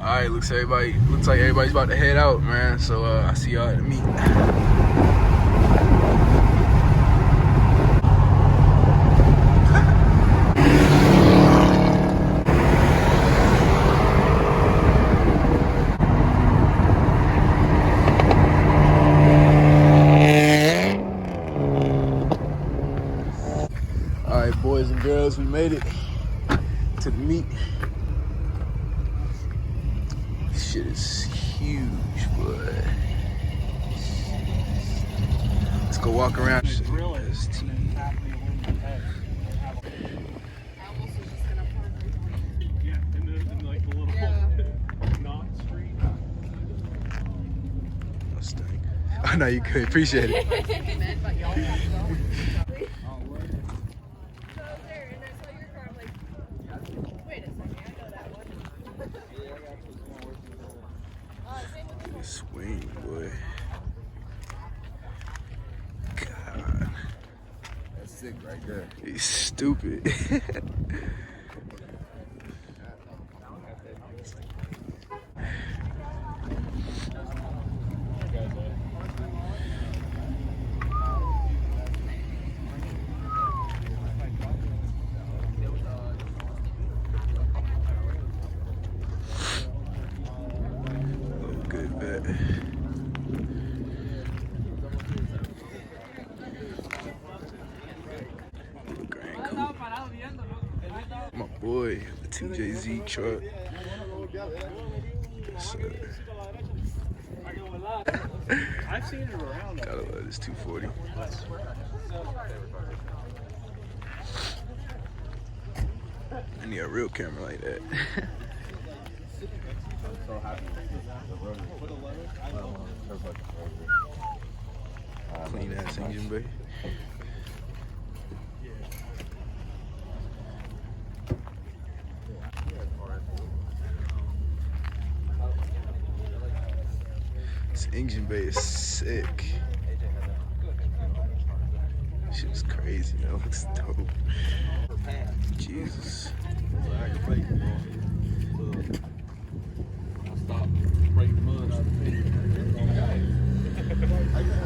Alright, looks like everybody's about to head out, man. So I see y'all at the meet. Alright, boys and girls, we made it to the meet. This shit is huge, boy. Let's go walk around. Oh no, you could appreciate it. Swing, boy. God. That's sick right there. He's stupid. My boy, the TJZ truck. Yes, sir. I've seen it around. Gotta love this 240. I need a real camera like that. Clean ass engine bay. This engine bay is sick. Shit's crazy, that looks dope. Jesus. I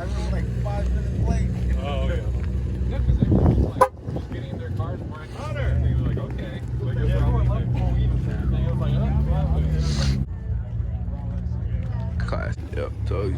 was like 5 minutes late. Oh, yeah. Yeah, because they were just like just getting in their cars and wearing and they were like, okay. So I guess we're all leaving. And I was like, oh, Class. Yep, told you.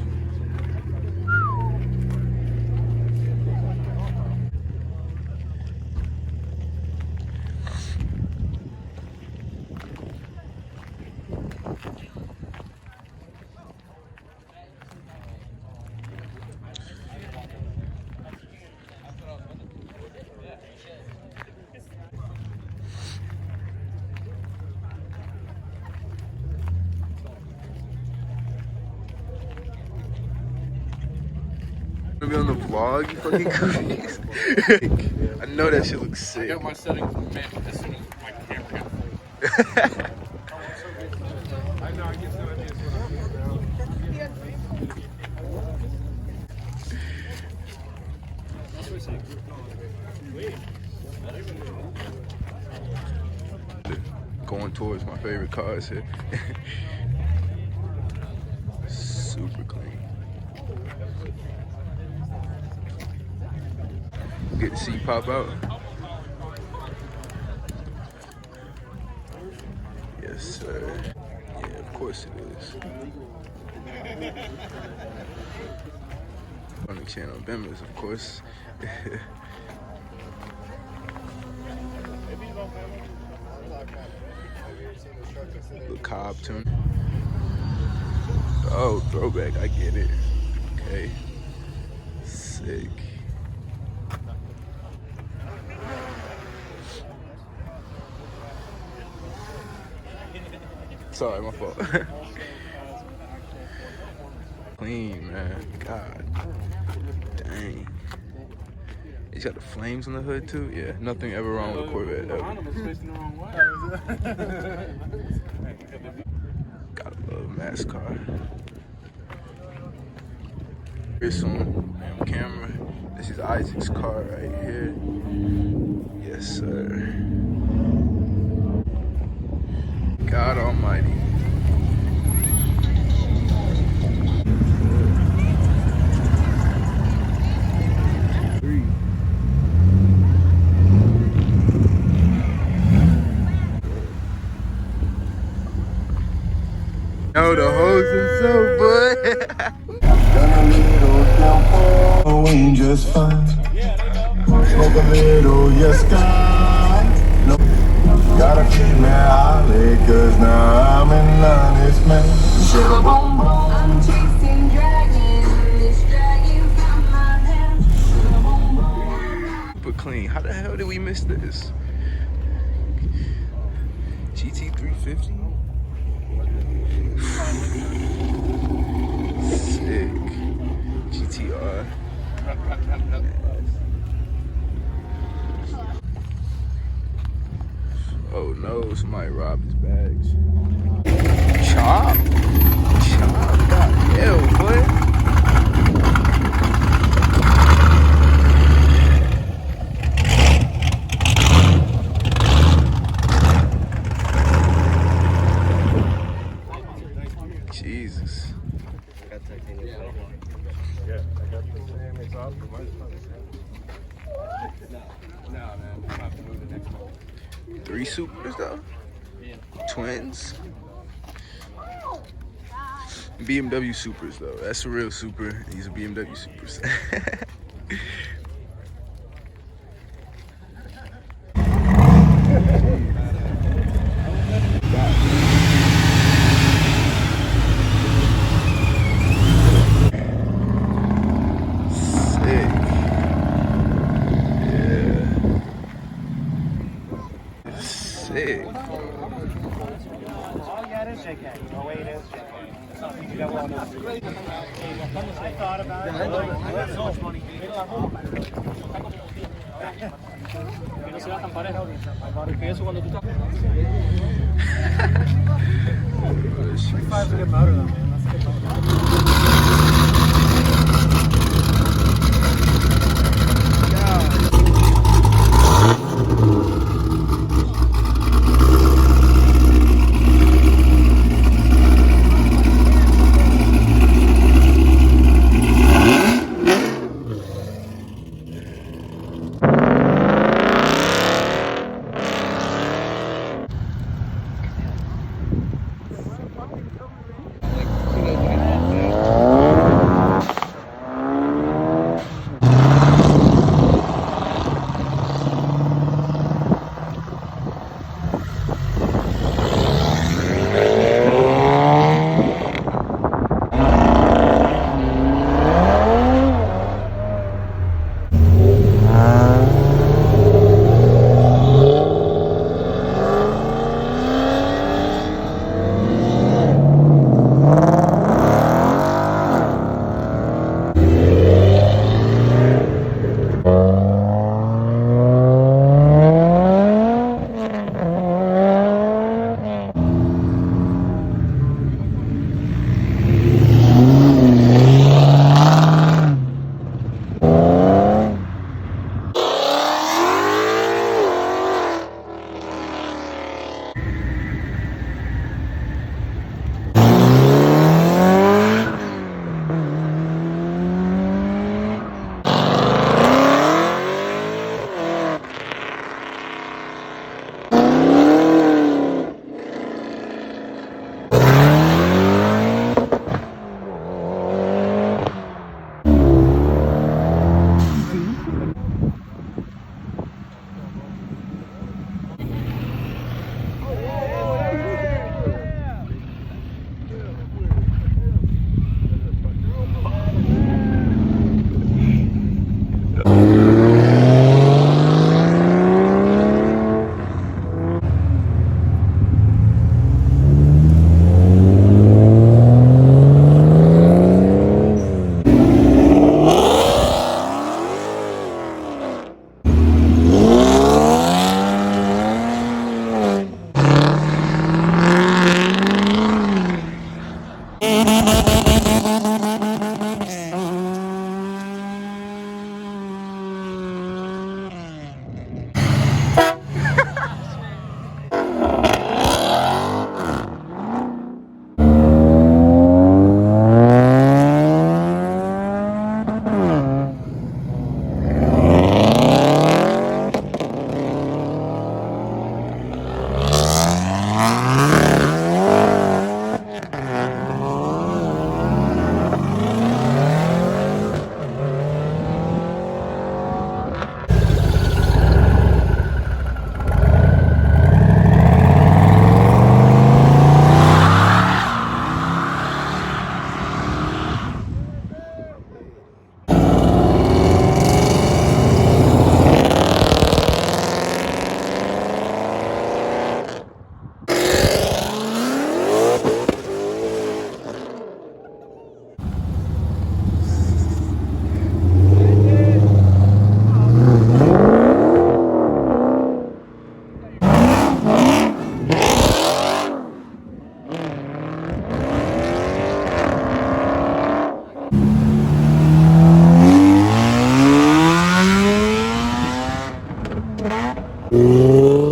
Gonna be on the vlog, you fucking goofies. I know that shit looks sick. I got my settings matched as soon as my camera got full. I know, I get some ideas Going towards my favorite cars here. Super clean. Good to see you pop out. Yes, sir. Yeah, of course it is. On the channel, Bimmers, of course. Little Cobb tune. Oh, throwback, I get it. Okay. Sick. Sorry, my fault. Clean, man. God. Dang. He's got the flames on the hood, too? Yeah, nothing ever wrong with a Corvette, ever. Gotta love NASCAR. This on camera. This is Isaac's car right here. Yes, sir. God almighty. Oh, the hoes himself, boy. Going just fine. Smoke a little, yes, God. No, got a female holly, cause now I'm an honest man. Sugar boom boom. I'm chasing dragons. This dragon from my hand. Sugar boom boom. Super clean. How the hell did we miss this? GT 350. Sick. GTR. Oh no, somebody robbed his bags. Chop? Chop? God damn, boy. Jesus. No, man. We'll have to move the next one. 3 supers though? Twins? BMW supers though. That's a real super. These are BMW supers. Sick. Yeah. Sick. Oh, yeah, it is JK. Oh, wait, it is JK. I thought about it. I got so much money. Que no sea tan pareja ahorita. Que eso cuando tú estás. 5 is a good motor, though, man. That's a good motor. Oh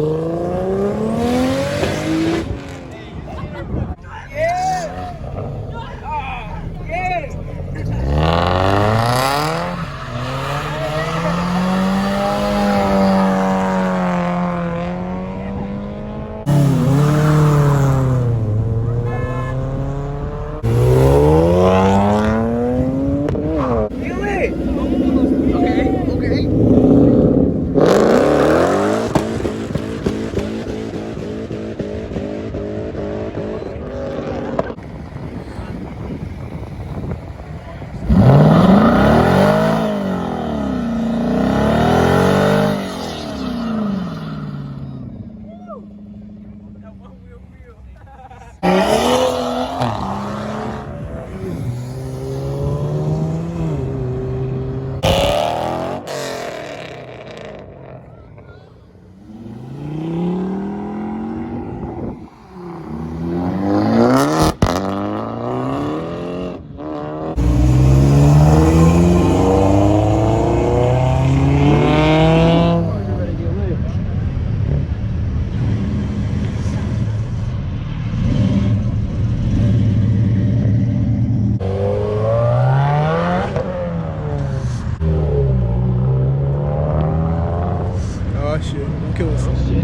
shit, I'm killing some shit.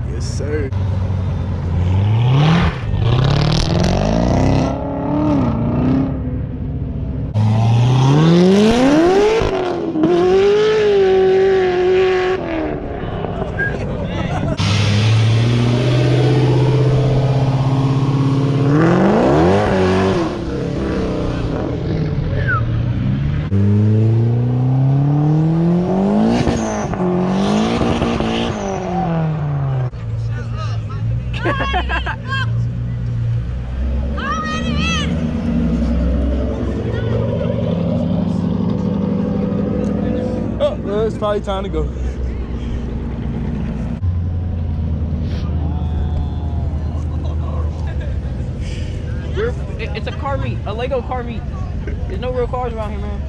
Yes, sir. Oh, well, it's probably time to go. It's a car meet, a Lego car meet. There's no real cars around here, man.